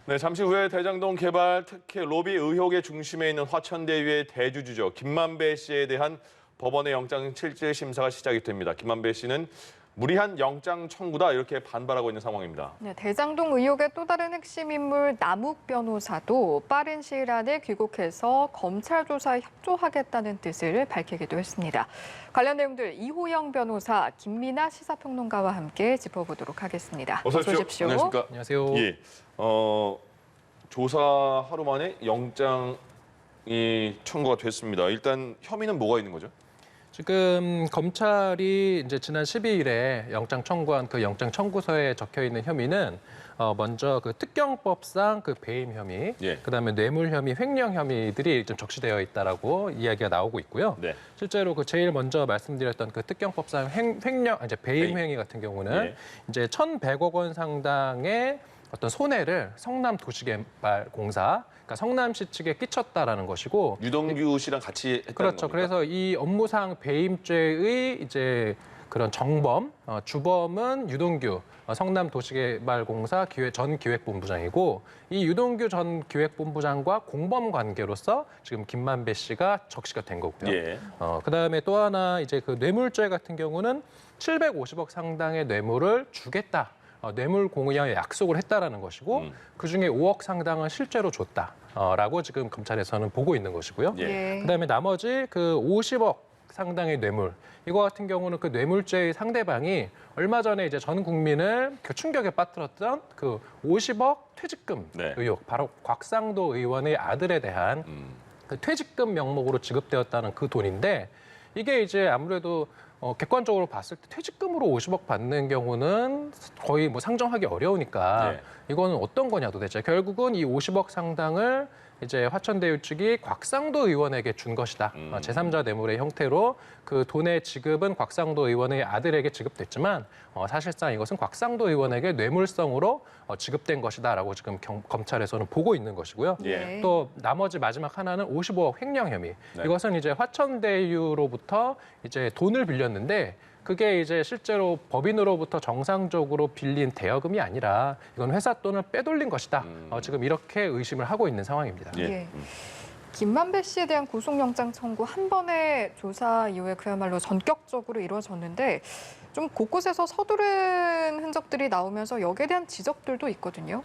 네, 잠시 후에 대장동 개발 특혜 로비 의혹의 중심에 있는 화천대유의 대주주죠. 김만배 씨에 대한 법원의 영장 실질 심사가 시작이 됩니다. 김만배 씨는 무리한 영장 청구다 이렇게 반발하고 있는 상황입니다. 네, 대장동 의혹의 또 다른 핵심 인물 남욱 변호사도 빠른 시일 안에 귀국해서 검찰 조사에 협조하겠다는 뜻을 밝히기도 했습니다. 관련 내용들 이호영 변호사, 김민아 시사평론가와 함께 짚어보도록 하겠습니다. 어서 오십시오. 안녕하십니까? 안녕하세요. 예, 조사 하루 만에 영장이 청구가 됐습니다. 일단 혐의는 뭐가 있는 거죠? 지금 검찰이 이제 지난 12일에 영장 청구한 그 영장 청구서에 적혀 있는 혐의는 먼저 그 특경법상 그 배임 혐의, 예. 그다음에 뇌물 혐의, 횡령 혐의들이 좀 적시되어 있다라고 이야기가 나오고 있고요. 네. 실제로 그 제일 먼저 말씀드렸던 그 특경법상 횡령, 이제 배임 행위 같은 경우는 예. 이제 1,100억 원 상당의 어떤 손해를 성남도시개발공사, 그러니까 성남시 측에 끼쳤다라는 것이고, 유동규 씨랑 같이 했다는 그렇죠. 겁니까? 그래서 이 업무상 배임죄의 이제 그런 정범, 주범은 유동규 성남도시개발공사 전 기획본부장이고, 이 유동규 전 기획본부장과 공범 관계로서 지금 김만배 씨가 적시가 된 거고요. 예. 그다음에 또 하나 이제 그 뇌물죄 같은 경우는 750억 상당의 뇌물을 주겠다. 뇌물 공유의 약속을 했다라는 것이고, 그중에 5억 상당은 실제로 줬다라고 지금 검찰에서는 보고 있는 것이고요. 예. 그다음에 나머지 그 50억 상당의 뇌물, 이거 같은 경우는 그 뇌물죄의 상대방이 얼마 전에 이제 전 국민을 그 충격에 빠뜨렸던 그 50억 퇴직금 네. 의혹, 바로 곽상도 의원의 아들에 대한 그 퇴직금 명목으로 지급되었다는 그 돈인데, 이게 이제 아무래도 객관적으로 봤을 때 퇴직금으로 50억 받는 경우는 거의 뭐 상정하기 어려우니까 네. 이거는 어떤 거냐 도대체. 결국은 이 50억 상당을 이제 화천대유 측이 곽상도 의원에게 준 것이다. 제3자 뇌물의 형태로 그 돈의 지급은 곽상도 의원의 아들에게 지급됐지만 사실상 이것은 곽상도 의원에게 뇌물성으로 지급된 것이다라고 지금 검찰에서는 보고 있는 것이고요. 예. 또 나머지 마지막 하나는 55억 횡령 혐의. 네. 이것은 이제 화천대유로부터 이제 돈을 빌렸는데, 그게 이제 실제로 법인으로부터 정상적으로 빌린 대여금이 아니라 이건 회사 돈을 빼돌린 것이다. 지금 이렇게 의심을 하고 있는 상황입니다. 예. 예. 김만배 씨에 대한 구속영장 청구 한 번의 조사 이후에 그야말로 전격적으로 이루어졌는데, 좀 곳곳에서 서두른 흔적들이 나오면서 여기에 대한 지적들도 있거든요.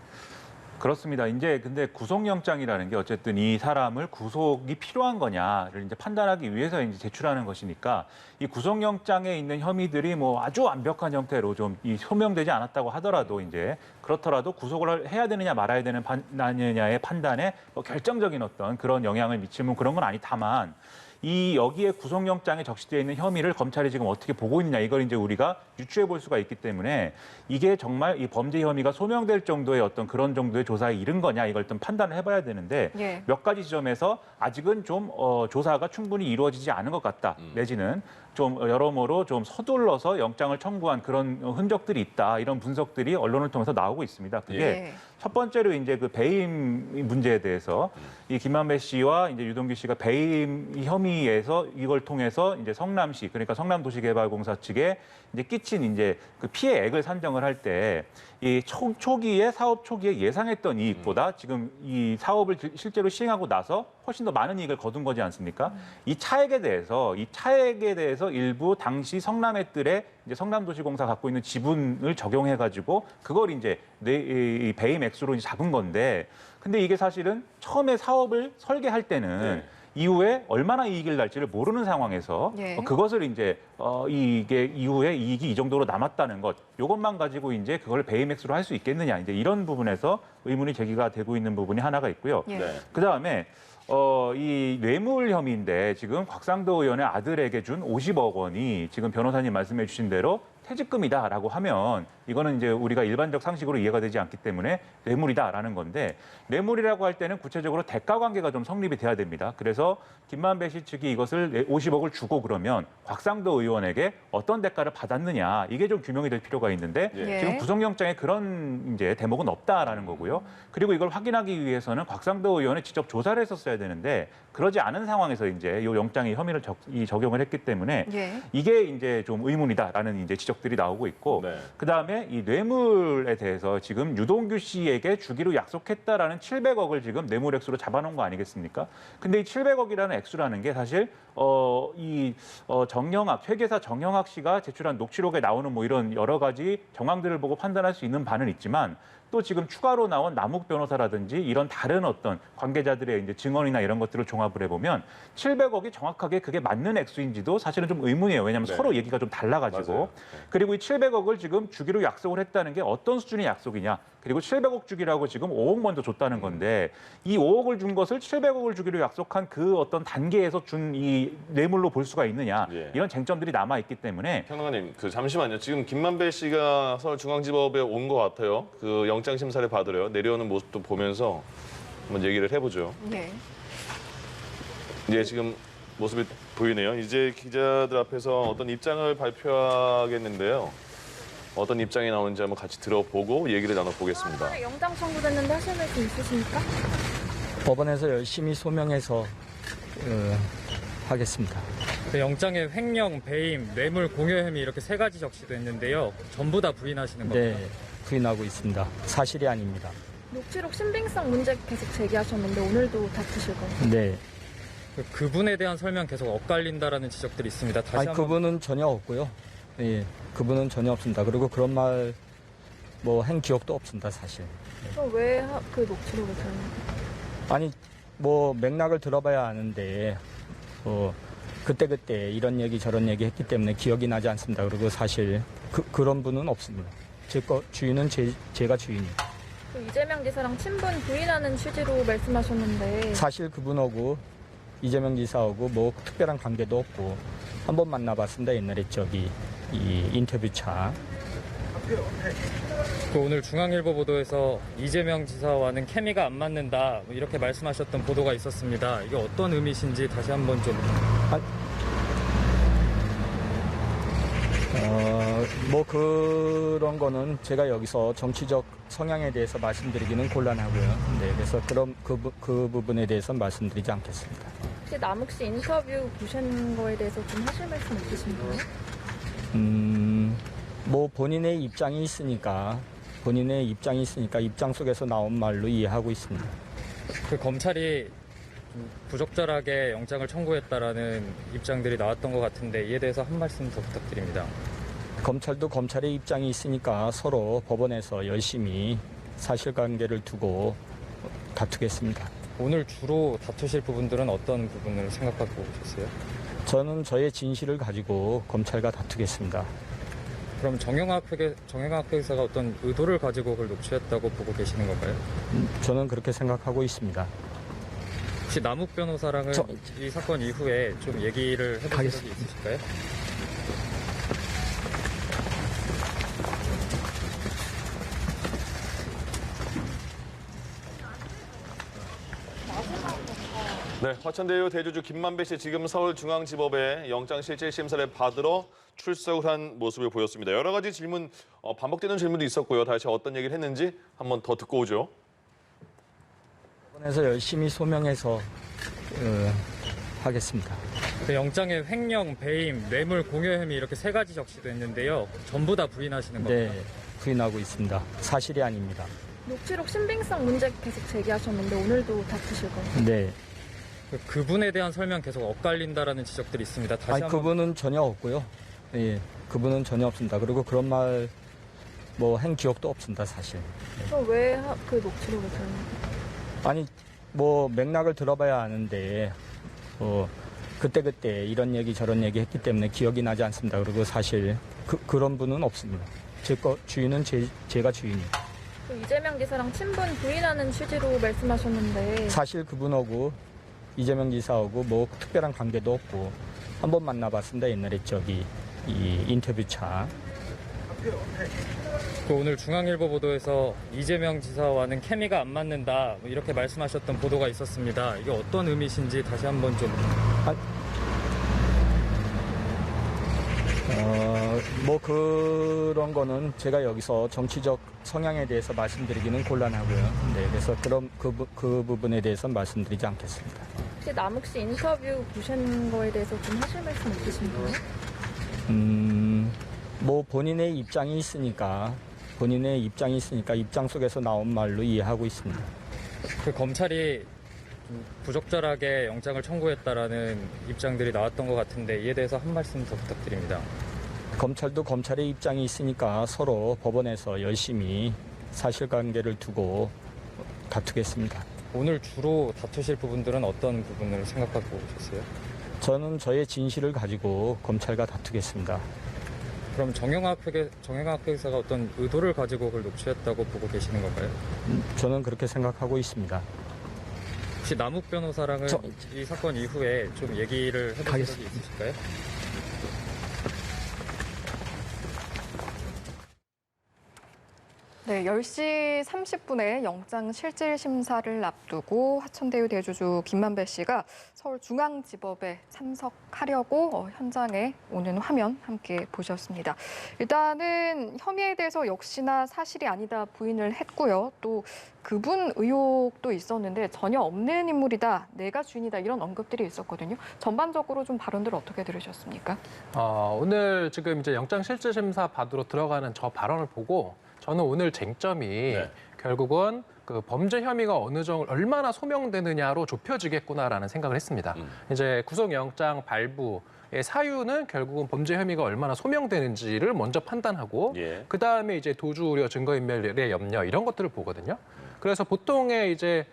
그렇습니다. 이제 근데 구속영장이라는 게 어쨌든 이 사람을 구속이 필요한 거냐를 이제 판단하기 위해서 이제 제출하는 것이니까, 이 구속영장에 있는 혐의들이 뭐 아주 완벽한 형태로 좀 이 소명되지 않았다고 하더라도, 이제 그렇더라도 구속을 해야 되느냐 말아야 되느냐의 판단에 뭐 결정적인 어떤 그런 영향을 미치면 그런 건 아니. 다만 이 여기에 구속영장에 적시되어 있는 혐의를 검찰이 지금 어떻게 보고 있느냐, 이걸 이제 우리가 유추해 볼 수가 있기 때문에, 이게 정말 이 범죄 혐의가 소명될 정도의 어떤 그런 정도의 조사에 이른 거냐, 이걸 좀 판단을 해봐야 되는데, 예. 몇 가지 지점에서 아직은 좀 조사가 충분히 이루어지지 않은 것 같다, 내지는 좀 여러모로 좀 서둘러서 영장을 청구한 그런 흔적들이 있다, 이런 분석들이 언론을 통해서 나오고 있습니다. 그게 예. 첫 번째로 이제 그 배임 문제에 대해서 이 김만배 씨와 이제 유동규 씨가 배임 혐의에서 이걸 통해서 이제 성남시, 그러니까 성남도시개발공사 측에 이제 끼친 이제 그 피해액을 산정을 할 때 이 초기에 사업 초기에 예상했던 이익보다 지금 이 사업을 실제로 시행하고 나서 훨씬 더 많은 이익을 거둔 거지 않습니까? 이 차액에 대해서 일부 당시 성남의들의 이제 성남도시공사 갖고 있는 지분을 적용해가지고 그걸 이제 이 배임 액수로 이제 잡은 건데, 근데 이게 사실은 처음에 사업을 설계할 때는 네. 이후에 얼마나 이익을 날지를 모르는 상황에서 예. 그것을 이제 이게 이후에 이익이 이 정도로 남았다는 것, 이것만 가지고 이제 그걸 배임 액수로 할 수 있겠느냐, 이제 이런 부분에서 의문이 제기가 되고 있는 부분이 하나가 있고요. 예. 네. 그다음에 이 뇌물 혐의인데, 지금 곽상도 의원의 아들에게 준 50억 원이 지금 변호사님 말씀해 주신 대로 퇴직금이다라고 하면, 이거는 이제 우리가 일반적 상식으로 이해가 되지 않기 때문에 뇌물이다라는 건데, 뇌물이라고 할 때는 구체적으로 대가 관계가 좀 성립이 돼야 됩니다. 그래서 김만배 씨 측이 이것을 50억을 주고 그러면 곽상도 의원에게 어떤 대가를 받았느냐, 이게 좀 규명이 될 필요가 있는데, 예. 지금 구속영장에 그런 이제 대목은 없다라는 거고요. 그리고 이걸 확인하기 위해서는 곽상도 의원이 직접 조사를 했었어야 되는데, 그러지 않은 상황에서 이제 이 영장에 혐의를 적용을 했기 때문에 예. 이게 이제 좀 의문이다라는 이제 지적들이 나오고 있고, 네. 그다음에 그다음에 이 뇌물에 대해서 지금 유동규 씨에게 주기로 약속했다라는 700억을 지금 뇌물 액수로 잡아놓은 거 아니겠습니까? 근데 이 700억이라는 액수라는 게 사실 정영학 회계사 정영학 씨가 제출한 녹취록에 나오는 뭐 이런 여러 가지 정황들을 보고 판단할 수 있는 바는 있지만 또 지금 추가로 나온 남욱 변호사라든지 이런 다른 어떤 관계자들의 이제 증언이나 이런 것들을 종합을 해보면 700억이 정확하게 그게 맞는 액수인지도 사실은 좀 의문이에요. 왜냐하면 네. 서로 얘기가 좀 달라가지고. 맞아요. 그리고 이 700억을 지금 주기로 약속을 했다는 게 어떤 수준의 약속이냐. 그리고 700억 주기라고 지금 5억 먼저 줬다는 건데 이 5억을 준 것을 700억을 주기로 약속한 그 어떤 단계에서 준 이 뇌물로 볼 수가 있느냐. 예. 이런 쟁점들이 남아있기 때문에 평론가님, 잠시만요. 지금 김만배 씨가 서울중앙지법에 온 것 같아요. 그 영장 심사를 받으러요. 내려오는 모습도 보면서 한번 얘기를 해보죠. 네. 예, 지금 모습이 보이네요. 이제 기자들 앞에서 어떤 입장을 발표하겠는데요. 어떤 입장이 나오는지 한번 같이 들어보고 얘기를 나눠보겠습니다. 영장 청구됐는데 하실 말씀 있으십니까? 법원에서 열심히 소명해서 하겠습니다. 그 영장에 횡령, 배임, 뇌물 공여 혐의 이렇게 세 가지 적시됐는데요. 전부 다 부인하시는 겁니다. 네, 부인하고 있습니다. 사실이 아닙니다. 녹취록 신빙성 문제 계속 제기하셨는데 오늘도 다투실 건가요? 네, 그분에 대한 설명 계속 엇갈린다라는 지적들이 있습니다. 다시 아니 한번 그분은 전혀 없고요. 예, 그분은 전혀 없습니다. 그리고 그런 말 뭐 한 기억도 없습니다, 사실. 그럼 왜 그 녹취록을 들었나요? 아니 뭐 맥락을 들어봐야 아는데 그때 이런 얘기 저런 얘기 했기 때문에 기억이 나지 않습니다. 그리고 사실 그런 분은 없습니다. 주인은 제가 주인이에요. 그 이재명 지사랑 친분 부인하는 취지로 말씀하셨는데 사실 그분하고 이재명 지사하고 뭐 특별한 관계도 없고 한 번 만나봤습니다. 옛날에 이 인터뷰차. 그 오늘 중앙일보 보도에서 이재명 지사와는 케미가 안 맞는다 뭐 이렇게 말씀하셨던 보도가 있었습니다. 이게 어떤 의미신지 다시 한번 좀 뭐 그런 거는 제가 여기서 정치적 성향에 대해서 말씀드리기는 곤란하고요. 네, 그래서 그런 그 부분에 대해서 말씀드리지 않겠습니다. 혹시 남욱 씨 인터뷰 보신 거에 대해서 좀 하실 말씀 있으신가요? 뭐 본인의 입장이 있으니까 입장 속에서 나온 말로 이해하고 있습니다. 그 검찰이 좀 부적절하게 영장을 청구했다라는 입장들이 나왔던 것 같은데 이에 대해서 한 말씀 더 부탁드립니다. 검찰도 검찰의 입장이 있으니까 서로 법원에서 열심히 사실관계를 두고 다투겠습니다. 오늘 주로 다투실 부분들은 어떤 부분을 생각하고 오셨어요? 저는 저의 진실을 가지고 검찰과 다투겠습니다. 그럼 정영학 회계사가 어떤 의도를 가지고 그걸 녹취했다고 보고 계시는 건가요? 저는 그렇게 생각하고 있습니다. 혹시 남욱 변호사랑은 이 사건 이후에 좀 얘기를 해보신 적이 있으실까요? 네, 화천대유 대주주 김만배 씨 지금 서울중앙지법에 영장실질심사를 받으러 출석을 한 모습을 보였습니다. 여러 가지 질문, 반복되는 질문도 있었고요. 다시 어떤 얘기를 했는지 한번 더 듣고 오죠. 법원에서 열심히 소명해서 하겠습니다. 그 영장에 횡령, 배임, 뇌물 공여 혐의 이렇게 세 가지 적시됐는데요. 전부 다 부인하시는 겁니다. 네, 부인하고 있습니다. 사실이 아닙니다. 녹취록 신빙성 문제 계속 제기하셨는데 오늘도 다투실 건가요? 네, 그분에 대한 설명 계속 엇갈린다라는 지적들이 있습니다. 다시 아니 한번 그분은 전혀 없고요. 예, 그분은 전혀 없습니다. 그리고 그런 말 뭐 한 기억도 없습니다, 사실. 그럼 왜 그 녹취록을 들었나요? 아니 뭐 맥락을 들어봐야 아는데 그때 이런 얘기 저런 얘기 했기 때문에 기억이 나지 않습니다. 그리고 사실 그런 분은 없습니다. 주인은 제가 주인이에요. 그 이재명 지사랑 친분 부인하는 취지로 말씀하셨는데 사실 그분하고 이재명 지사하고 뭐 특별한 관계도 없고 한 번 만나봤습니다. 옛날에 이 인터뷰차. 그 오늘 중앙일보 보도에서 이재명 지사와는 케미가 안 맞는다 뭐 이렇게 말씀하셨던 보도가 있었습니다. 이게 어떤 의미신지 다시 한번 좀 뭐 그런 거는 제가 여기서 정치적 성향에 대해서 말씀드리기는 곤란하고요. 네, 그래서 그런 그 부분에 대해서 말씀드리지 않겠습니다. 혹시 남욱 씨 인터뷰 보신 거에 대해서 좀 하실 말씀 있으신가요? 뭐 본인의 입장이 있으니까 입장 속에서 나온 말로 이해하고 있습니다. 그 검찰이 좀 부적절하게 영장을 청구했다라는 입장들이 나왔던 것 같은데 이에 대해서 한 말씀 더 부탁드립니다. 검찰도 검찰의 입장이 있으니까 서로 법원에서 열심히 사실관계를 두고 다투겠습니다. 오늘 주로 다투실 부분들은 어떤 부분을 생각하고 오셨어요? 저는 저의 진실을 가지고 검찰과 다투겠습니다. 그럼 정영학 회계사가 어떤 의도를 가지고 그걸 녹취했다고 보고 계시는 건가요? 저는 그렇게 생각하고 있습니다. 혹시 남욱 변호사랑은 이 사건 이후에 좀 얘기를 해본 적이 가겠습니다. 있으실까요? 네, 10시 30분에 영장 실질 심사를 앞두고 화천대유 대주주 김만배 씨가 서울중앙지법에 참석하려고 현장에 오는 화면 함께 보셨습니다. 일단은 혐의에 대해서 역시나 사실이 아니다 부인을 했고요. 또 그분 의혹도 있었는데 전혀 없는 인물이다, 내가 주인이다 이런 언급들이 있었거든요. 전반적으로 좀 발언들 어떻게 들으셨습니까? 오늘 지금 이제 영장 실질 심사 받으러 들어가는 저 발언을 보고 저는 오늘 쟁점이 결국은 그 범죄 혐의가 얼마나 소명되느냐로 좁혀지겠구나라는 생각을 했습니다. 이제 구속영장 발부의 사유는 결국은 범죄 혐의가 얼마나 소명되는지를 먼저 판단하고 그 다음에 이제 도주 우려, 증거인멸의 염려 이런 것들을 보거든요. 그래서 보통의 이제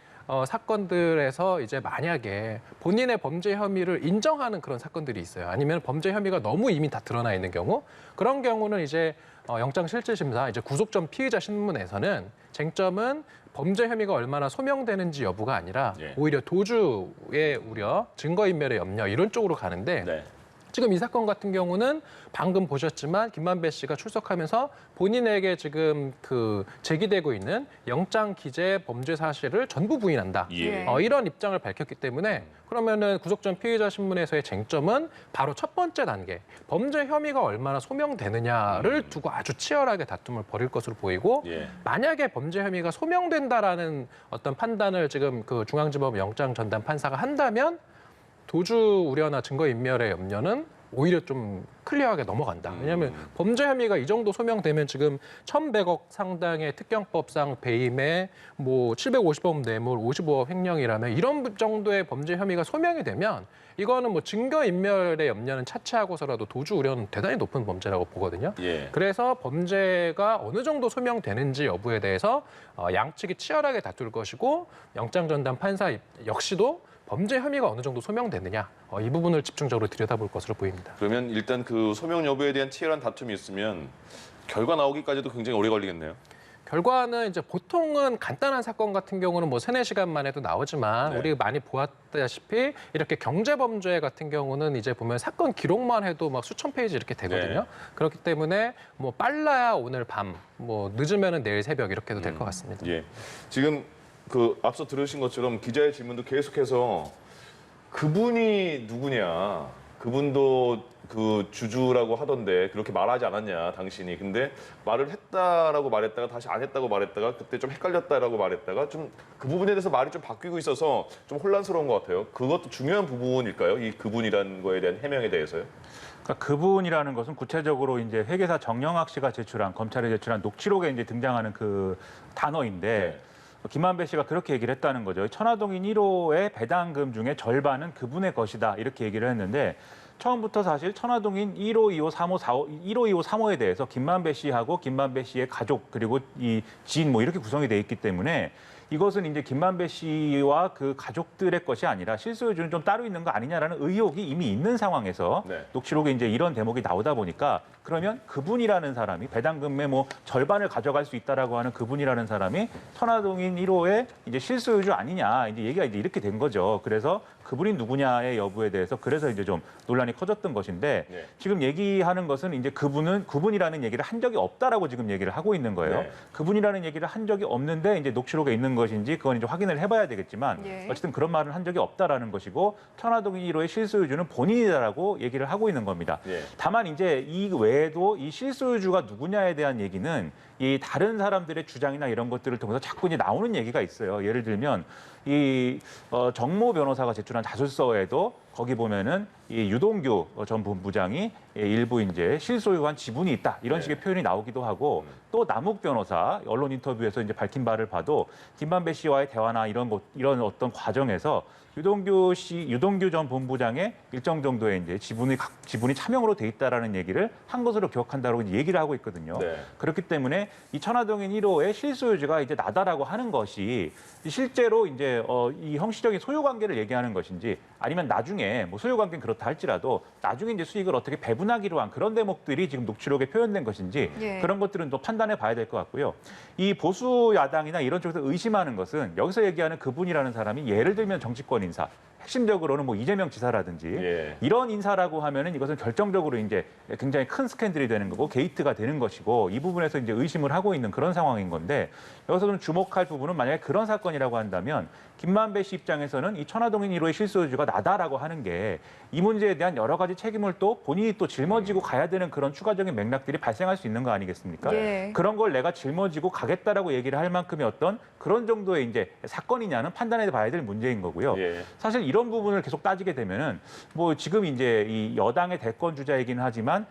사건들에서 이제 만약에 본인의 범죄 혐의를 인정하는 그런 사건들이 있어요. 아니면 범죄 혐의가 너무 이미 다 드러나 있는 경우, 그런 경우는 이제 영장 실질 심사, 이제 구속 전 피의자 신문에서는 쟁점은 범죄 혐의가 얼마나 소명되는지 여부가 아니라 오히려 도주의 우려, 증거인멸의 염려 이런 쪽으로 가는데 지금 이 사건 같은 경우는 방금 보셨지만 김만배 씨가 출석하면서 본인에게 지금 그 제기되고 있는 영장 기재 범죄 사실을 전부 부인한다. 이런 입장을 밝혔기 때문에 그러면은 구속 전 피의자 신문에서의 쟁점은 바로 첫 번째 단계, 범죄 혐의가 얼마나 소명되느냐를 두고 아주 치열하게 다툼을 벌일 것으로 보이고 만약에 범죄 혐의가 소명된다라는 어떤 판단을 지금 그 중앙지법 영장 전담 판사가 한다면 도주 우려나 증거인멸의 염려는 오히려 좀 클리어하게 넘어간다. 왜냐하면 범죄 혐의가 이 정도 소명되면 지금 1,100억 상당의 특경법상 배임에 뭐 750억 뇌물, 55억 횡령이라면 이런 정도의 범죄 혐의가 소명이 되면 이거는 뭐 증거인멸의 염려는 차치하고서라도 도주 우려는 대단히 높은 범죄라고 보거든요. 그래서 범죄가 어느 정도 소명되는지 여부에 대해서 양측이 치열하게 다툴 것이고 영장 전담 판사 역시도 범죄 혐의가 어느 정도 소명되느냐 이 부분을 집중적으로 들여다볼 것으로 보입니다. 그러면 일단 그 소명 여부에 대한 치열한 다툼이 있으면 결과 나오기까지도 굉장히 오래 걸리겠네요. 결과는 이제 보통은 간단한 사건 같은 경우는 뭐 3-4시간만 해도 나오지만 우리 많이 보았다시피 이렇게 경제범죄 같은 경우는 이제 보면 사건 기록만 해도 막 수천 페이지 이렇게 되거든요. 그렇기 때문에 뭐 빨라야 오늘 밤, 뭐 늦으면은 내일 새벽 이렇게도 될 것 같습니다. 지금 그 앞서 들으신 것처럼 기자의 질문도 계속해서 그분이 누구냐, 그분도 그 주주라고 하던데 그렇게 말하지 않았냐 당신이. 근데 말을 했다라고 말했다가 다시 안 했다고 말했다가 그때 좀 헷갈렸다라고 말했다가 좀 그 부분에 대해서 말이 좀 바뀌고 있어서 좀 혼란스러운 것 같아요. 그것도 중요한 부분일까요? 이 그분이라는 거에 대한 해명에 대해서요? 그러니까 그분이라는 것은 구체적으로 이제 회계사 정영학 씨가 제출한, 검찰에 제출한 녹취록에 이제 등장하는 그 단어인데 김만배 씨가 그렇게 얘기를 했다는 거죠. 천화동인 1호의 배당금 중에 절반은 그분의 것이다 이렇게 얘기를 했는데 처음부터 사실 천화동인 1호, 2호, 3호, 4호, 1호, 2호, 3호에 대해서 김만배 씨하고 김만배 씨의 가족 그리고 이 지인 뭐 이렇게 구성이 돼 있기 때문에 이것은 이제 김만배 씨와 그 가족들의 것이 아니라 실소유주는 좀 따로 있는 거 아니냐라는 의혹이 이미 있는 상황에서 녹취록에 이제 이런 대목이 나오다 보니까 그러면 그분이라는 사람이 배당금의 뭐 절반을 가져갈 수 있다라고 하는 그분이라는 사람이 천화동인 1호의 이제 실소유주 아니냐 이제 얘기가 이제 이렇게 된 거죠. 그래서 그분이 누구냐의 여부에 대해서 그래서 이제 좀 논란이 커졌던 것인데 지금 얘기하는 것은 이제 그분이라는 얘기를 한 적이 없다라고 지금 얘기를 하고 있는 거예요. 그분이라는 얘기를 한 적이 없는데 이제 녹취록에 있는 것인지 그건 이제 확인을 해봐야 되겠지만 어쨌든 그런 말은 한 적이 없다라는 것이고 천화동인 1호의 실소유주는 본인이다라고 얘기를 하고 있는 겁니다. 다만 이제 이 외에도 이 실소유주가 누구냐에 대한 얘기는 이 다른 사람들의 주장이나 이런 것들을 통해서 자꾸 이제 나오는 얘기가 있어요. 예를 들면 이 정모 변호사가 제출한 자술서에도 거기 보면은 이 유동규 전 본부장이 일부 이제 실소유한 지분이 있다 이런 식의 표현이 나오기도 하고 또 남욱 변호사 언론 인터뷰에서 이제 밝힌 바를 봐도 김만배 씨와의 대화나 이런 어떤 과정에서 유동규 전 본부장의 일정 정도의 이제 지분이 차명으로 돼 있다라는 얘기를 한 것으로 기억한다고 얘기를 하고 있거든요. 네. 그렇기 때문에 이 천화동인 1호의 실소유주가 이제 나다라고 하는 것이 실제로 이제 이 형식적인 소유 관계를 얘기하는 것인지 아니면 나중에 뭐 소유 관계는 그렇다 할지라도 나중에 이제 수익을 어떻게 배분하기로 한 그런 대목들이 지금 녹취록에 표현된 것인지 예. 그런 것들은 또 판단해 봐야 될 것 같고요. 이 보수 야당이나 이런 쪽에서 의심하는 것은 여기서 얘기하는 그분이라는 사람이 예를 들면 정치권 인사, 핵심적으로는 뭐 이재명 지사라든지 예. 이런 인사라고 하면은 이것은 결정적으로 이제 굉장히 큰 스캔들이 되는 거고 게이트가 되는 것이고 이 부분에서 이제 의심을 하고 있는 그런 상황인 건데 여기서 좀 주목할 부분은 만약에 그런 사건이라고 한다면 김만배 씨 입장에서는 이 천화동인 1호의 실소유주가 나다라고 하는 게 이 문제에 대한 여러 가지 책임을 또 본인이 또 짊어지고 가야 되는 그런 추가적인 맥락들이 발생할 수 있는 거 아니겠습니까? 예. 그런 걸 내가 짊어지고 가겠다라고 얘기를 할 만큼의 어떤 그런 정도의 이제 사건이냐는 판단해 봐야 될 문제인 거고요. 예. 사실 이런 부분을 계속 따지게 되면은 뭐 지금 이제 이 여당의 대권 주자이긴 하지만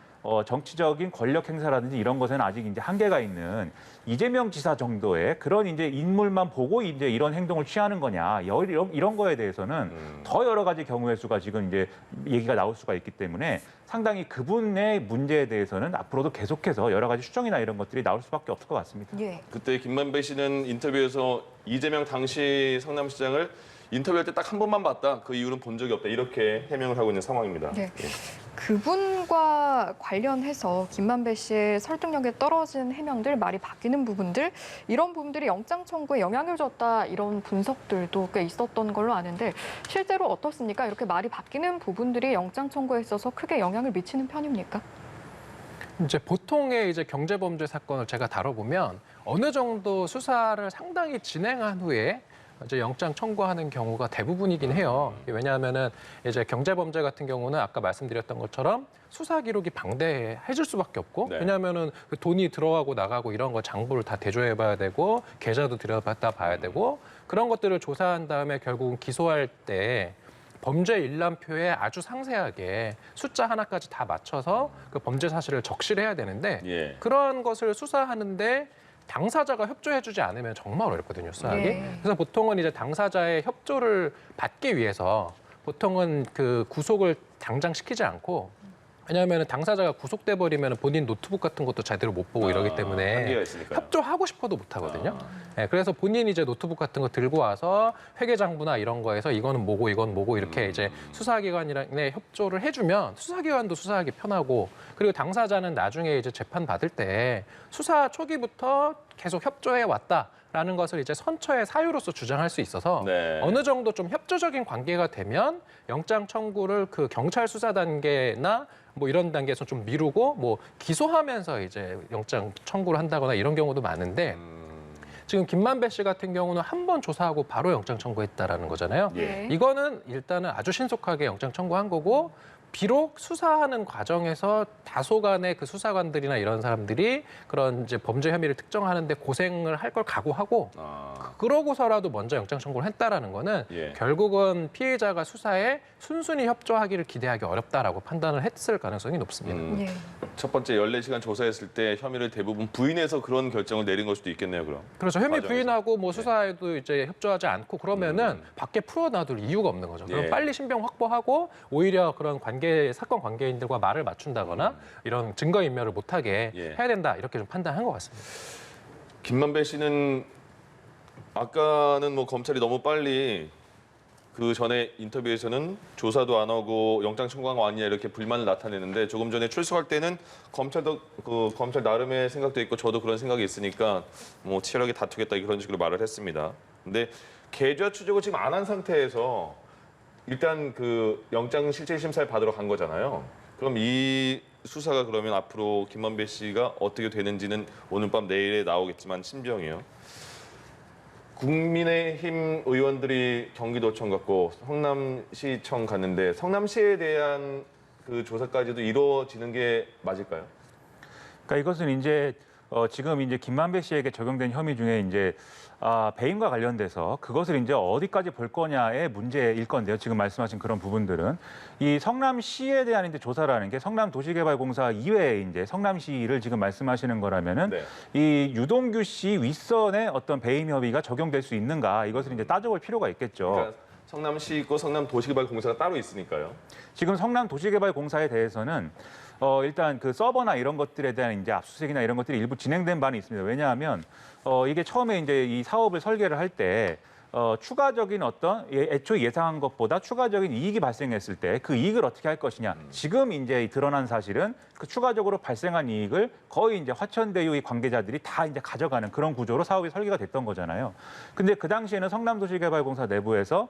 정치적인 권력 행사라든지 이런 것에는 아직 이제 한계가 있는 이재명 지사 정도의 그런 이제 인물만 보고 이제 이런 행동을 취하는 거냐 이런 거에 대해서는 더 여러 가지 경우의 수가 지금 이제 얘기가 나올 수가 있기 때문에 상당히 그분의 문제에 대해서는 앞으로도 계속해서 여러 가지 추정이나 이런 것들이 나올 수밖에 없을 것 같습니다. 예. 그때 김만배 씨는 인터뷰에서 이재명 당시 성남시장을 인터뷰할 때 딱 한 번만 봤다. 그 이후로는 본 적이 없다. 이렇게 해명을 하고 있는 상황입니다. 네. 그분과 관련해서 김만배 씨의 설득력에 떨어진 해명들, 말이 바뀌는 부분들, 이런 부분들이 영장 청구에 영향을 줬다 이런 분석들도 꽤 있었던 걸로 아는데 실제로 어떻습니까? 이렇게 말이 바뀌는 부분들이 영장 청구에 있어서 크게 영향을 미치는 편입니까? 이제 보통의 이제 경제범죄 사건을 제가 다뤄보면 어느 정도 수사를 상당히 진행한 후에 이제 영장 청구하는 경우가 대부분이긴 해요. 왜냐하면은 이제 경제범죄 같은 경우는 아까 말씀드렸던 것처럼 수사 기록이 방대해질 수밖에 없고 네. 왜냐하면은 그 돈이 들어가고 나가고 이런 거 장부를 다 대조해봐야 되고 계좌도 들여봤다 봐야 되고 그런 것들을 조사한 다음에 결국은 기소할 때 범죄 일람표에 아주 상세하게 숫자 하나까지 다 맞춰서 그 범죄 사실을 적시해야 되는데 예. 그런 것을 수사하는데 당사자가 협조해주지 않으면 정말 어렵거든요, 수사하기. 네. 그래서 보통은 이제 당사자의 협조를 받기 위해서 보통은 그 구속을 당장 시키지 않고 왜냐하면 당사자가 구속돼 버리면 본인 노트북 같은 것도 제대로 못 보고 이러기 때문에 한계가 있으니까요. 협조하고 싶어도 못 하거든요. 네, 그래서 본인이 이제 노트북 같은 거 들고 와서 회계장부나 이런 거에서 이거는 뭐고 이건 뭐고 이렇게 이제 수사기관이랑 협조를 해주면 수사기관도 수사하기 편하고 그리고 당사자는 나중에 이제 재판 받을 때 수사 초기부터 계속 협조해 왔다라는 것을 이제 선처의 사유로서 주장할 수 있어서 네. 어느 정도 좀 협조적인 관계가 되면 영장 청구를 그 경찰 수사 단계나 뭐 이런 단계에서 좀 미루고 뭐 기소하면서 이제 영장 청구를 한다거나 이런 경우도 많은데 지금 김만배 씨 같은 경우는 한 번 조사하고 바로 영장 청구했다라는 거잖아요. 예. 이거는 일단은 아주 신속하게 영장 청구한 거고 비록 수사하는 과정에서 다소간의 그 수사관들이나 이런 사람들이 그런 이제 범죄 혐의를 특정하는데 고생을 할 걸 각오하고 그러고서라도 먼저 영장 청구를 했다라는 거는 예. 결국은 피해자가 수사에 순순히 협조하기를 기대하기 어렵다라고 판단을 했을 가능성이 높습니다. 예. 첫 번째 14시간 조사했을 때 혐의를 대부분 부인해서 그런 결정을 내린 걸 수도 있겠네요, 그럼. 그렇죠. 혐의 과정에서. 부인하고 뭐 수사에도 이제 협조하지 않고 그러면은 밖에 풀어놔둘 이유가 없는 거죠. 그럼 예. 빨리 신병 확보하고 오히려 그런 사건 관계인들과 말을 맞춘다거나 이런 증거 인멸을 못하게 예. 해야 된다 이렇게 좀 판단한 것 같습니다. 김만배 씨는 아까는 뭐 검찰이 너무 빨리 그 전에 인터뷰에서는 조사도 안 하고 영장 청구한 거 아니냐 이렇게 불만을 나타내는데 조금 전에 출석할 때는 검찰도 그 검찰 나름의 생각도 있고 저도 그런 생각이 있으니까 뭐 치열하게 다투겠다 그런 식으로 말을 했습니다. 근데 계좌 추적을 지금 안 한 상태에서 일단 그 영장 실질 심사를 받으러 간 거잖아요. 그럼 이 수사가 그러면 앞으로 김만배 씨가 어떻게 되는지는 오늘 밤 내일에 나오겠지만 신병이요. 국민의힘 의원들이 경기도청 갔고 성남시청 갔는데 성남시에 대한 그 조사까지도 이루어지는 게 맞을까요? 그러니까 이것은 이제 지금 이제 김만배 씨에게 적용된 혐의 중에 이제 배임과 관련돼서 그것을 이제 어디까지 볼 거냐의 문제일 건데요. 지금 말씀하신 그런 부분들은 이 성남시에 대한 이제 조사라는 게 성남도시개발공사 이외에 이제 성남시를 지금 말씀하시는 거라면은 네. 이 유동규 씨 윗선의 어떤 배임 혐의가 적용될 수 있는가 이것을 이제 따져볼 필요가 있겠죠. 그러니까 성남시 있고 성남도시개발공사가 따로 있으니까요. 지금 성남도시개발공사에 대해서는 일단 그 서버나 이런 것들에 대한 이제 압수수색이나 이런 것들이 일부 진행된 바는 있습니다. 왜냐하면 이게 처음에 이제 이 사업을 설계를 할 때 추가적인 어떤 애초에 예상한 것보다 추가적인 이익이 발생했을 때 그 이익을 어떻게 할 것이냐. 지금 이제 드러난 사실은 그 추가적으로 발생한 이익을 거의 이제 화천대유의 관계자들이 다 이제 가져가는 그런 구조로 사업이 설계가 됐던 거잖아요. 근데 그 당시에는 성남도시개발공사 내부에서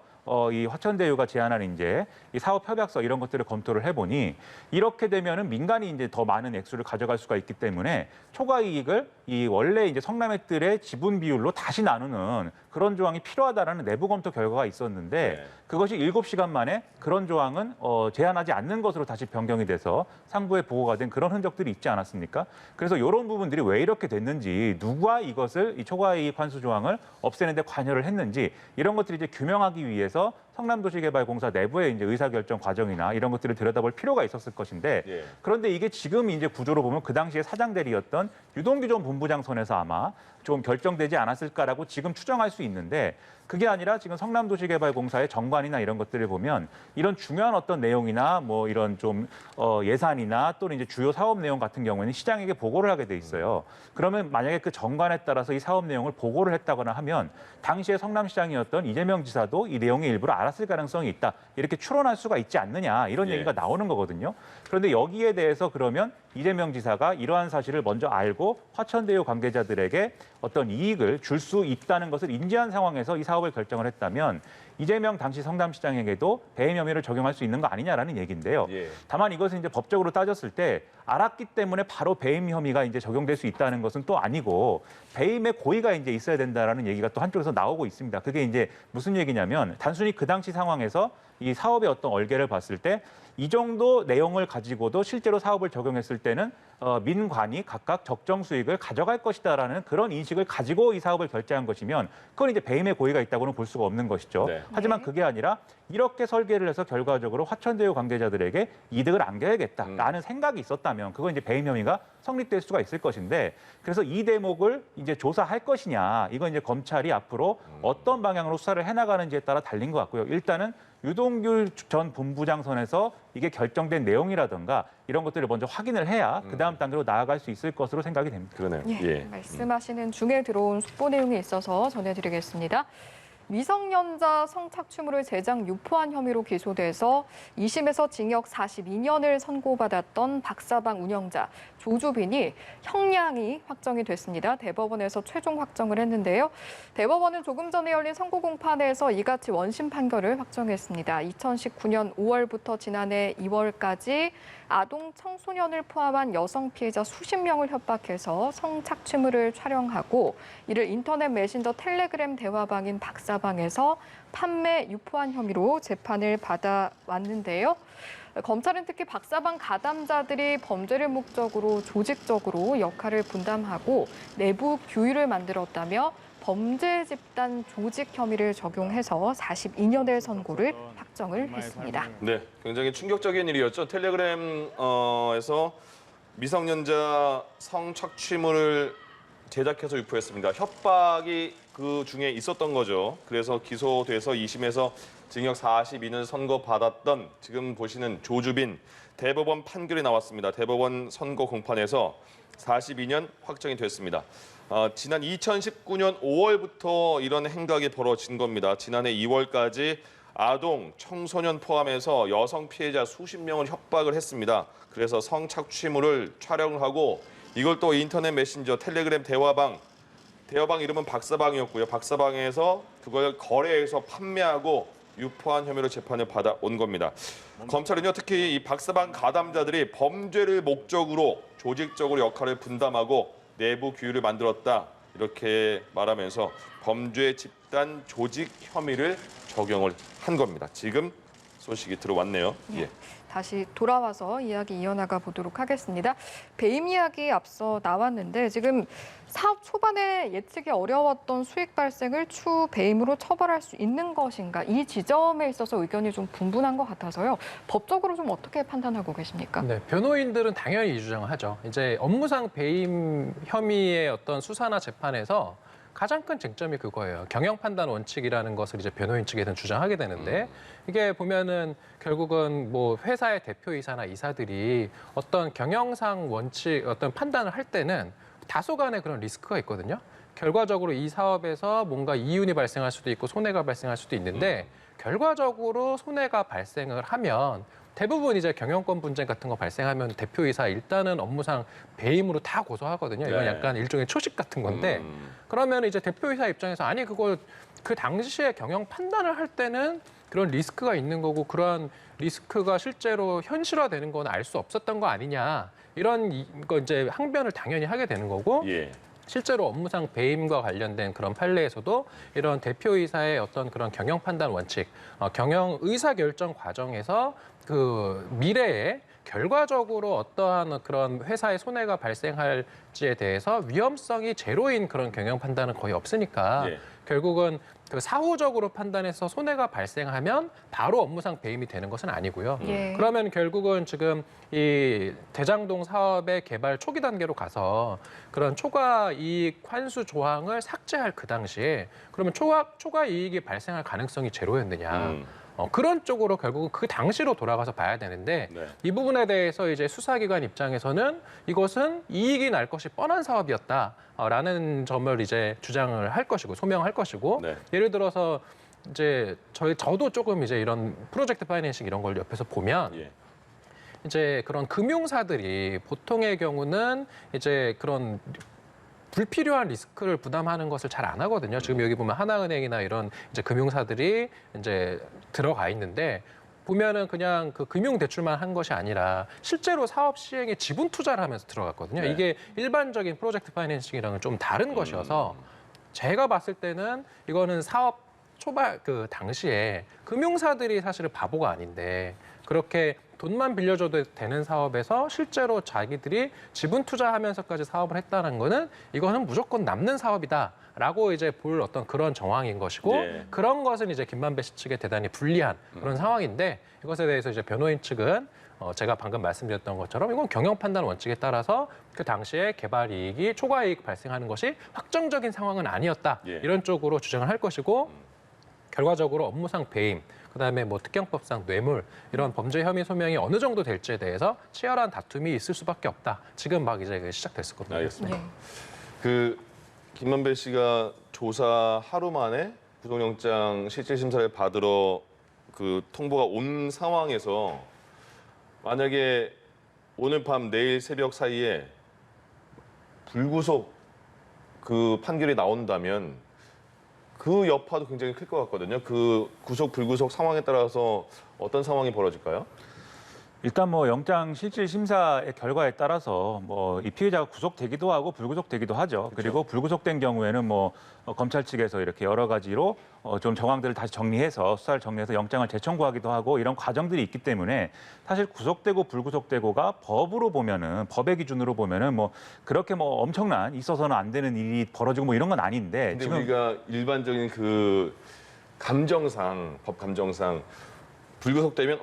이 화천대유가 제안한 이제 이 사업 협약서 이런 것들을 검토를 해보니 이렇게 되면은 민간이 이제 더 많은 액수를 가져갈 수가 있기 때문에 초과 이익을 이 원래 이제 성남액들의 지분 비율로 다시 나누는 그런 조항이 필요하다라는 내부 검토 결과가 있었는데 네. 그것이 7시간 만에 그런 조항은 제한하지 않는 것으로 다시 변경이 돼서 상부에 보고가 된 그런 흔적들이 있지 않았습니까? 그래서 이런 부분들이 왜 이렇게 됐는지 누가 이것을 이 초과이익 환수 조항을 없애는 데 관여를 했는지 이런 것들이 이제 규명하기 위해서 성남도시개발공사 내부의 이제 의사결정 과정이나 이런 것들을 들여다볼 필요가 있었을 것인데 예. 그런데 이게 지금 이제 구조로 보면 그 당시에 사장대리였던 유동규 전 본부장 선에서 아마 좀 결정되지 않았을까라고 지금 추정할 수 있는데 그게 아니라 지금 성남도시개발공사의 정관이나 이런 것들을 보면 이런 중요한 어떤 내용이나 뭐 이런 좀 예산이나 또는 이제 주요 사업 내용 같은 경우에는 시장에게 보고를 하게 돼 있어요. 그러면 만약에 그 정관에 따라서 이 사업 내용을 보고를 했다거나 하면 당시에 성남시장이었던 이재명 지사도 이 내용의 일부를 알았을 가능성이 있다. 이렇게 추론할 수가 있지 않느냐 이런 예. 얘기가 나오는 거거든요. 그런데 여기에 대해서 그러면 이재명 지사가 이러한 사실을 먼저 알고 화천대유 관계자들에게 어떤 이익을 줄 수 있다는 것을 인지한 상황에서 이 사업을 결정을 했다면 이재명 당시 성남시장에게도 배임 혐의를 적용할 수 있는 거 아니냐라는 얘기인데요. 예. 다만 이것은 이제 법적으로 따졌을 때 알았기 때문에 바로 배임 혐의가 이제 적용될 수 있다는 것은 또 아니고 배임의 고의가 이제 있어야 된다라는 얘기가 또 한쪽에서 나오고 있습니다. 그게 이제 무슨 얘기냐면 단순히 그 당시 상황에서 이 사업의 어떤 얼개를 봤을 때 이 정도 내용을 가지고도 실제로 사업을 적용했을 때는 민관이 각각 적정 수익을 가져갈 것이다라는 그런 인식을 가지고 이 사업을 결제한 것이면 그건 이제 배임의 고의가 있다고는 볼 수가 없는 것이죠. 네. 하지만 그게 아니라 이렇게 설계를 해서 결과적으로 화천대유 관계자들에게 이득을 안겨야겠다라는 생각이 있었다면 그건 이제 배임 혐의가 성립될 수가 있을 것인데 그래서 이 대목을 이제 조사할 것이냐 이건 이제 검찰이 앞으로 어떤 방향으로 수사를 해나가는지에 따라 달린 것 같고요. 일단은 유동규 전 본부장 선에서 이게 결정된 내용이라든가 이런 것들을 먼저 확인을 해야 그 다음 단계로 나아갈 수 있을 것으로 생각이 됩니다. 그러네요. 예, 예. 말씀하시는 중에 들어온 속보 내용이 있어서 전해드리겠습니다. 미성년자 성착취물을 제작 유포한 혐의로 기소돼서 2심에서 징역 42년을 선고받았던 박사방 운영자 조주빈이 형량이 확정이 됐습니다. 대법원에서 최종 확정을 했는데요. 대법원은 조금 전에 열린 선고 공판에서 이같이 원심 판결을 확정했습니다. 2019년 5월부터 지난해 2월까지 아동 청소년을 포함한 여성 피해자 수십 명을 협박해서 성착취물을 촬영하고 이를 인터넷 메신저 텔레그램 대화방인 박사방에서 판매 유포한 혐의로 재판을 받아왔는데요. 검찰은 특히 박사방 가담자들이 범죄를 목적으로 조직적으로 역할을 분담하고 내부 규율을 만들었다며 범죄 집단 조직 혐의를 적용해서 42년의 선고를 확정을 했습니다. 네, 굉장히 충격적인 일이었죠. 텔레그램에서 미성년자 성착취물을 제작해서 유포했습니다. 협박이 그 중에 있었던 거죠. 그래서 기소돼서 2심에서 징역 42년 선고받았던 지금 보시는 조주빈 대법원 판결이 나왔습니다. 대법원 선고 공판에서 42년 확정이 됐습니다. 지난 2019년 5월부터 이런 행각이 벌어진 겁니다. 지난해 2월까지 아동, 청소년 포함해서 여성 피해자 수십 명을 협박을 했습니다. 그래서 성착취물을 촬영하고 이걸 또 인터넷 메신저, 텔레그램 대화방 이름은 박사방이었고요. 박사방에서 그걸 거래해서 판매하고 유포한 혐의로 재판을 받아온 겁니다. 검찰은요, 특히 이 박사방 가담자들이 범죄를 목적으로 조직적으로 역할을 분담하고 내부 규율을 만들었다 이렇게 말하면서 범죄 집단 조직 혐의를 적용을 한 겁니다. 지금 소식이 들어왔네요. 예. 다시 돌아와서 이야기 이어나가 보도록 하겠습니다. 배임 이야기 앞서 나왔는데 지금 사업 초반에 예측이 어려웠던 수익 발생을 추후 배임으로 처벌할 수 있는 것인가 이 지점에 있어서 의견이 좀 분분한 것 같아서요. 법적으로 좀 어떻게 판단하고 계십니까? 네, 변호인들은 당연히 이 주장을 하죠. 이제 업무상 배임 혐의의 어떤 수사나 재판에서 가장 큰 쟁점이 그거예요. 경영 판단 원칙이라는 것을 이제 변호인 측에서는 주장하게 되는데 이게 보면은 결국은 뭐 회사의 대표이사나 이사들이 어떤 경영상 원칙 어떤 판단을 할 때는 다소간의 그런 리스크가 있거든요. 결과적으로 이 사업에서 뭔가 이윤이 발생할 수도 있고 손해가 발생할 수도 있는데 결과적으로 손해가 발생을 하면 대부분 이제 경영권 분쟁 같은 거 발생하면 대표이사 일단은 업무상 배임으로 다 고소하거든요. 이건 네. 약간 일종의 초식 같은 건데 그러면 이제 대표이사 입장에서 아니 그걸 그 당시에 경영 판단을 할 때는 그런 리스크가 있는 거고 그러한 리스크가 실제로 현실화되는 건 알 수 없었던 거 아니냐 이런 거 이제 항변을 당연히 하게 되는 거고 예. 실제로 업무상 배임과 관련된 그런 판례에서도 이런 대표이사의 어떤 그런 경영 판단 원칙, 경영 의사 결정 과정에서 그 미래에 결과적으로 어떠한 그런 회사의 손해가 발생할지에 대해서 위험성이 제로인 그런 경영 판단은 거의 없으니까 예. 결국은 그 사후적으로 판단해서 손해가 발생하면 바로 업무상 배임이 되는 것은 아니고요. 예. 그러면 결국은 지금 이 대장동 사업의 개발 초기 단계로 가서 그런 초과 이익 환수 조항을 삭제할 그 당시에 그러면 초과 이익이 발생할 가능성이 제로였느냐. 그런 쪽으로 결국은 그 당시로 돌아가서 봐야 되는데 네. 이 부분에 대해서 이제 수사기관 입장에서는 이것은 이익이 날 것이 뻔한 사업이었다라는 점을 이제 주장을 할 것이고 소명할 것이고 네. 예를 들어서 이제 저도 조금 이제 이런 프로젝트 파이낸싱 이런 걸 옆에서 보면 예. 이제 그런 금융사들이 보통의 경우는 이제 그런 불필요한 리스크를 부담하는 것을 잘 안 하거든요. 지금 여기 보면 하나은행이나 이런 이제 금융사들이 이제 들어가 있는데 보면은 그냥 그 금융 대출만 한 것이 아니라 실제로 사업 시행에 지분 투자를 하면서 들어갔거든요. 네. 이게 일반적인 프로젝트 파이낸싱이랑은 좀 다른 것이어서 제가 봤을 때는 이거는 사업 초반 그 당시에 금융사들이 사실은 바보가 아닌데 그렇게 돈만 빌려줘도 되는 사업에서 실제로 자기들이 지분 투자하면서까지 사업을 했다는 거는 이거는 무조건 남는 사업이다라고 이제 볼 어떤 그런 정황인 것이고 예. 그런 것은 이제 김만배 씨 측에 대단히 불리한 그런 상황인데 이것에 대해서 이제 변호인 측은 제가 방금 말씀드렸던 것처럼 이건 경영 판단 원칙에 따라서 그 당시에 개발 이익이 초과 이익 발생하는 것이 확정적인 상황은 아니었다 예. 이런 쪽으로 주장을 할 것이고 결과적으로 업무상 배임 그다음에 뭐 특경법상 뇌물 이런 범죄 혐의 소명이 어느 정도 될지에 대해서 치열한 다툼이 있을 수밖에 없다. 지금 막 이제 시작됐을 겁니다. 알겠습니다. 예. 그 김만배 씨가 조사 하루 만에 구속영장 실질심사를 받으러 그 통보가 온 상황에서 만약에 오늘 밤 내일 새벽 사이에 불구속 그 판결이 나온다면 그 여파도 굉장히 클 것 같거든요. 그 구속 불구속 상황에 따라서 어떤 상황이 벌어질까요? 일단 뭐 영장 실질 심사의 결과에 따라서 뭐 이 피해자가 구속되기도 하고 불구속되기도 하죠. 그리고 불구속된 경우에는 뭐 검찰 측에서 이렇게 여러 가지로 좀 정황들을 다시 정리해서 수사를 정리해서 영장을 재청구하기도 하고 이런 과정들이 있기 때문에 사실 구속되고 불구속되고가 법으로 보면은 법의 기준으로 보면은 뭐 그렇게 뭐 엄청난 있어서는 안 되는 일이 벌어지고 뭐 이런 건 아닌데 근데 지금 우리가 일반적인 그 감정상 법 감정상 불구속되면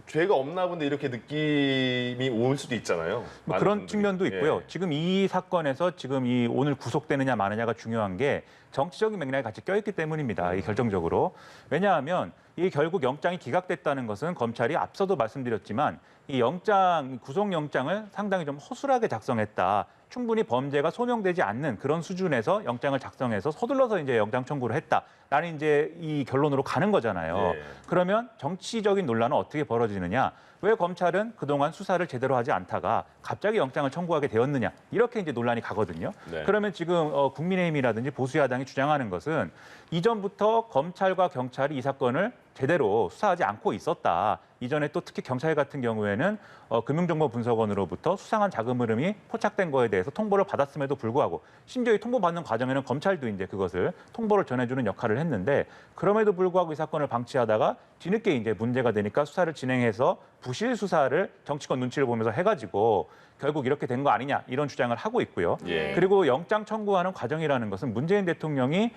죄가 없나 본데 이렇게 느낌이 올 수도 있잖아요. 뭐 많은 그런 분들이. 측면도 있고요. 예. 지금 이 사건에서 지금 이 오늘 구속되느냐 마느냐가 중요한 게 정치적인 맥락이 같이 껴있기 때문입니다. 이 결정적으로. 왜냐하면 이 결국 영장이 기각됐다는 것은 검찰이 앞서도 말씀드렸지만 이 영장, 구속영장을 상당히 좀 허술하게 작성했다. 충분히 범죄가 소명되지 않는 그런 수준에서 영장을 작성해서 서둘러서 이제 영장 청구를 했다라는 이제 이 결론으로 가는 거잖아요. 예. 그러면 정치적인 논란은 어떻게 벌어지느냐? 왜 검찰은 그동안 수사를 제대로 하지 않다가 갑자기 영장을 청구하게 되었느냐? 이렇게 이제 논란이 가거든요. 네. 그러면 지금 국민의힘이라든지 보수야당이 주장하는 것은 이전부터 검찰과 경찰이 이 사건을 제대로 수사하지 않고 있었다. 이전에 또 특히 경찰 같은 경우에는 금융정보분석원으로부터 수상한 자금 흐름이 포착된 거에 대해서 통보를 받았음에도 불구하고 심지어 이 통보받는 과정에는 검찰도 이제 그것을 통보를 전해주는 역할을 했는데 그럼에도 불구하고 이 사건을 방치하다가 뒤늦게 이제 문제가 되니까 수사를 진행해서 부실 수사를 정치권 눈치를 보면서 해가지고 결국 이렇게 된 거 아니냐 이런 주장을 하고 있고요. 예. 그리고 영장 청구하는 과정이라는 것은 문재인 대통령이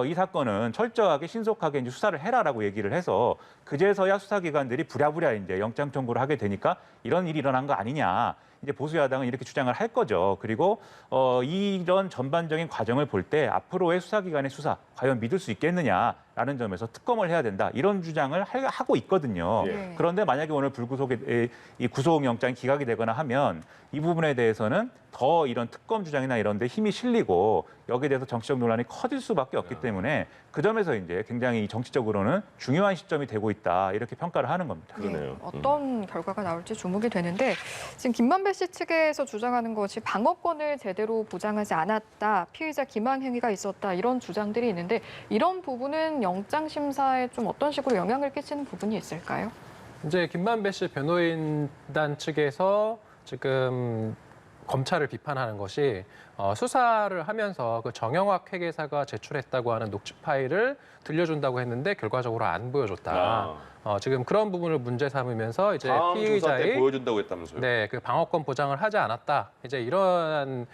이 사건은 철저하게 신속하게 이제 수사를 해라라고 얘기를 해서 그제서야 수사기관들이 부랴부랴 이제 영장 청구를 하게 되니까 이런 일이 일어난 거 아니냐. 이제 보수 야당은 이렇게 주장을 할 거죠. 그리고 이런 전반적인 과정을 볼 때 앞으로의 수사기관의 수사 과연 믿을 수 있겠느냐라는 점에서 특검을 해야 된다. 이런 주장을 하고 있거든요. 예. 그런데 만약에 오늘 불구속의 이 구속영장이 기각이 되거나 하면 이 부분에 대해서는 더 이런 특검 주장이나 이런 데 힘이 실리고 여기에 대해서 정치적 논란이 커질 수밖에 없기 때문에 그 점에서 이제 굉장히 정치적으로는 중요한 시점이 되고 있다. 이렇게 평가를 하는 겁니다. 그러네요. 어떤 결과가 나올지 주목이 되는데 지금 김만배 씨 측에서 주장하는 것이 방어권을 제대로 보장하지 않았다. 피의자 기망 행위가 있었다. 이런 주장들이 있는데 이런 부분은 영장 심사에 좀 어떤 식으로 영향을 끼치는 부분이 있을까요? 이제 김만배 씨 변호인단 측에서 지금 검찰을 비판하는 것이 수사를 하면서 그 정영학 회계사가 제출했다고 하는 녹취 파일을 들려준다고 했는데 결과적으로 안 보여줬다. 지금 그런 부분을 문제 삼으면서 이제 다음 조사 때 피의자의 보여준다고 했다면서요. 네, 그 방어권 보장을 하지 않았다. 이제 이런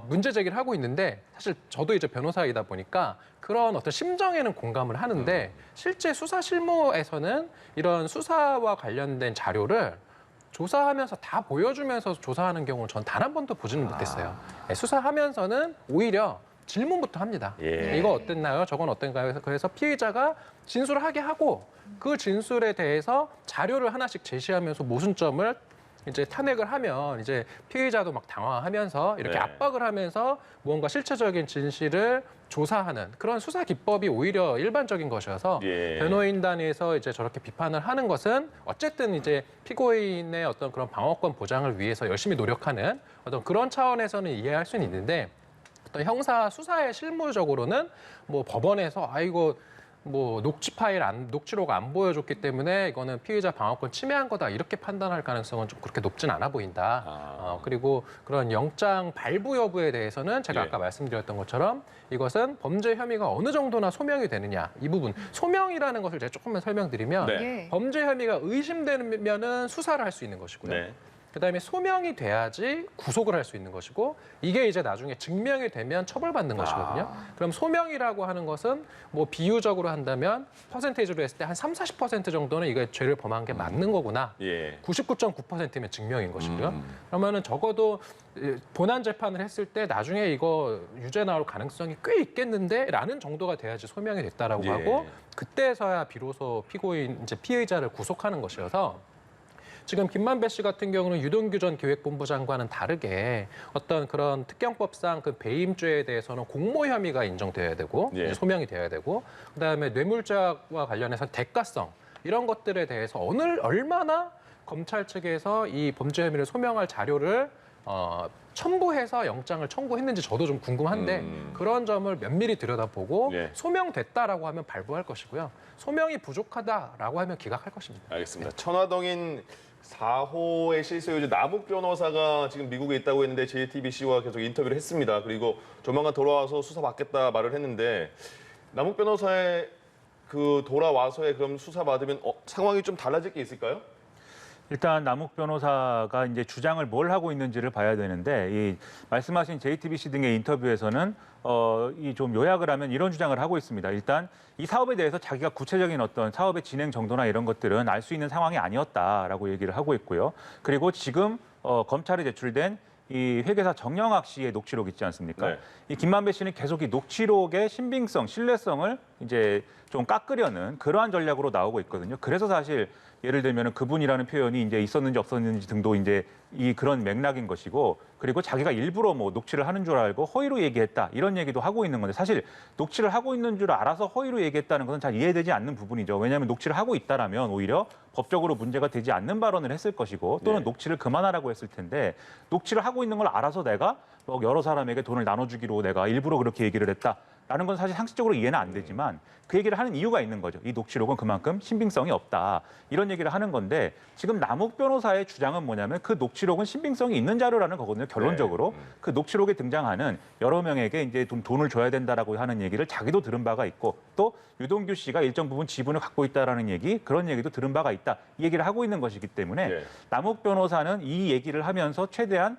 문제 제기를 하고 있는데 사실 저도 이제 변호사이다 보니까 그런 어떤 심정에는 공감을 하는데 실제 수사 실무에서는 이런 수사와 관련된 자료를 조사하면서 다 보여주면서 조사하는 경우는 전 단 한 번도 보지는 못했어요. 네, 수사하면서는 오히려 질문부터 합니다. 예. 이거 어땠나요? 저건 어땠나요? 그래서 피의자가 진술을 하게 하고 그 진술에 대해서 자료를 하나씩 제시하면서 모순점을 이제 탄핵을 하면 이제 피의자도 막 당황하면서 이렇게 네. 압박을 하면서 무언가 실체적인 진실을 조사하는 그런 수사 기법이 오히려 일반적인 것이어서 예. 변호인단에서 이제 저렇게 비판을 하는 것은 어쨌든 이제 피고인의 어떤 그런 방어권 보장을 위해서 열심히 노력하는 어떤 그런 차원에서는 이해할 수는 있는데 어떤 형사 수사의 실무적으로는 뭐 법원에서 이거 뭐 녹취록 안 보여줬기 때문에 이거는 피의자 방어권 침해한 거다 이렇게 판단할 가능성은 좀 그렇게 높진 않아 보인다. 그리고 그런 영장 발부 여부에 대해서는 제가 예. 아까 말씀드렸던 것처럼 이것은 범죄 혐의가 어느 정도나 소명이 되느냐 이 부분 소명이라는 것을 제가 조금만 설명드리면 네. 예. 범죄 혐의가 의심되면은 수사를 할 수 있는 것이고요. 네. 그다음에 소명이 돼야지 구속을 할 수 있는 것이고 이게 이제 나중에 증명이 되면 처벌받는 것이거든요. 그럼 소명이라고 하는 것은 뭐 비유적으로 한다면 퍼센테이지로 했을 때 한 30-40% 정도는 이게 죄를 범한 게 맞는 거구나. 예. 99.9%면 증명인 것이고요. 그러면은 적어도 본안 재판을 했을 때 나중에 이거 유죄 나올 가능성이 꽤 있겠는데라는 정도가 돼야지 소명이 됐다라고 예. 하고 그때서야 비로소 이제 피의자를 구속하는 것이어서 지금 김만배 씨 같은 경우는 유동규 전 기획본부 장관은 다르게 어떤 그런 특경법상 그 배임죄에 대해서는 공모 혐의가 인정돼야 되고 예. 이제 소명이 돼야 되고 그다음에 뇌물죄와 관련해서 대가성 이런 것들에 대해서 얼마나 검찰 측에서 이 범죄 혐의를 소명할 자료를 첨부해서 영장을 청구했는지 저도 좀 궁금한데 그런 점을 면밀히 들여다보고 예. 소명됐다라고 하면 발부할 것이고요. 소명이 부족하다라고 하면 기각할 것입니다. 알겠습니다. 천화동인 4호의 실소유주 남욱 변호사가 지금 미국에 있다고 했는데 JTBC와 계속 인터뷰를 했습니다. 그리고 조만간 돌아와서 수사받겠다 말을 했는데 남욱 변호사의 그 돌아와서의 그럼 수사받으면 상황이 좀 달라질 게 있을까요? 일단 남욱 변호사가 이제 주장을 뭘 하고 있는지를 봐야 되는데 이 말씀하신 JTBC 등의 인터뷰에서는 이 좀 요약을 하면 이런 주장을 하고 있습니다. 일단 이 사업에 대해서 자기가 구체적인 어떤 사업의 진행 정도나 이런 것들은 알 수 있는 상황이 아니었다라고 얘기를 하고 있고요. 그리고 지금 검찰에 제출된 이 회계사 정영학 씨의 녹취록 있지 않습니까? 네. 이 김만배 씨는 계속 이 녹취록의 신빙성, 신뢰성을 이제 좀 깎으려는 그러한 전략으로 나오고 있거든요. 그래서 사실 예를 들면 그분이라는 표현이 이제 있었는지 없었는지 등도 이제 이 그런 맥락인 것이고 그리고 자기가 일부러 뭐 녹취를 하는 줄 알고 허위로 얘기했다 이런 얘기도 하고 있는 건데 사실 녹취를 하고 있는 줄 알아서 허위로 얘기했다는 것은 잘 이해되지 않는 부분이죠. 왜냐하면 녹취를 하고 있다라면 오히려 법적으로 문제가 되지 않는 발언을 했을 것이고 또는 네. 녹취를 그만하라고 했을 텐데 녹취를 하고 있는 걸 알아서 내가 뭐 여러 사람에게 돈을 나눠주기로 내가 일부러 그렇게 얘기를 했다. 라는 건 사실 상식적으로 이해는 안 되지만 그 얘기를 하는 이유가 있는 거죠. 이 녹취록은 그만큼 신빙성이 없다. 이런 얘기를 하는 건데 지금 남욱 변호사의 주장은 뭐냐면 그 녹취록은 신빙성이 있는 자료라는 거거든요. 결론적으로. 네. 그 녹취록에 등장하는 여러 명에게 이제 돈을 줘야 된다라고 하는 얘기를 자기도 들은 바가 있고 또 유동규 씨가 일정 부분 지분을 갖고 있다라는 얘기, 그런 얘기도 들은 바가 있다. 이 얘기를 하고 있는 것이기 때문에 네. 남욱 변호사는 이 얘기를 하면서 최대한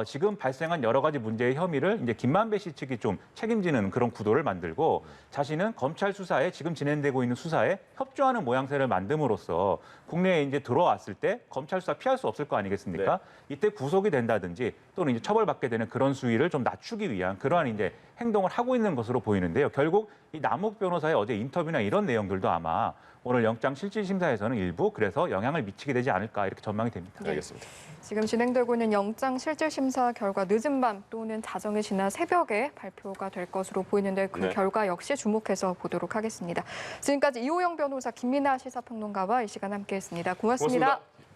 지금 발생한 여러 가지 문제의 혐의를 이제 김만배 씨 측이 좀 책임지는 그런 구도를 만들고 자신은 검찰 수사에 지금 진행되고 있는 수사에 협조하는 모양새를 만듦으로써 국내에 이제 들어왔을 때 검찰 수사 피할 수 없을 거 아니겠습니까? 이때 구속이 된다든지 또는 이제 처벌받게 되는 그런 수위를 좀 낮추기 위한 그러한 이제 행동을 하고 있는 것으로 보이는데요. 결국 이 남욱 변호사의 어제 인터뷰나 이런 내용들도 아마 오늘 영장실질심사에서는 일부 그래서 영향을 미치게 되지 않을까 이렇게 전망이 됩니다. 알겠습니다. 지금 진행되고 있는 영장실질심사 결과 늦은 밤 또는 자정이 지난 새벽에 발표가 될 것으로 보이는데 그 네. 결과 역시 주목해서 보도록 하겠습니다. 지금까지 이호영 변호사, 김민아 시사평론가와 이 시간 함께했습니다. 고맙습니다. 고맙습니다.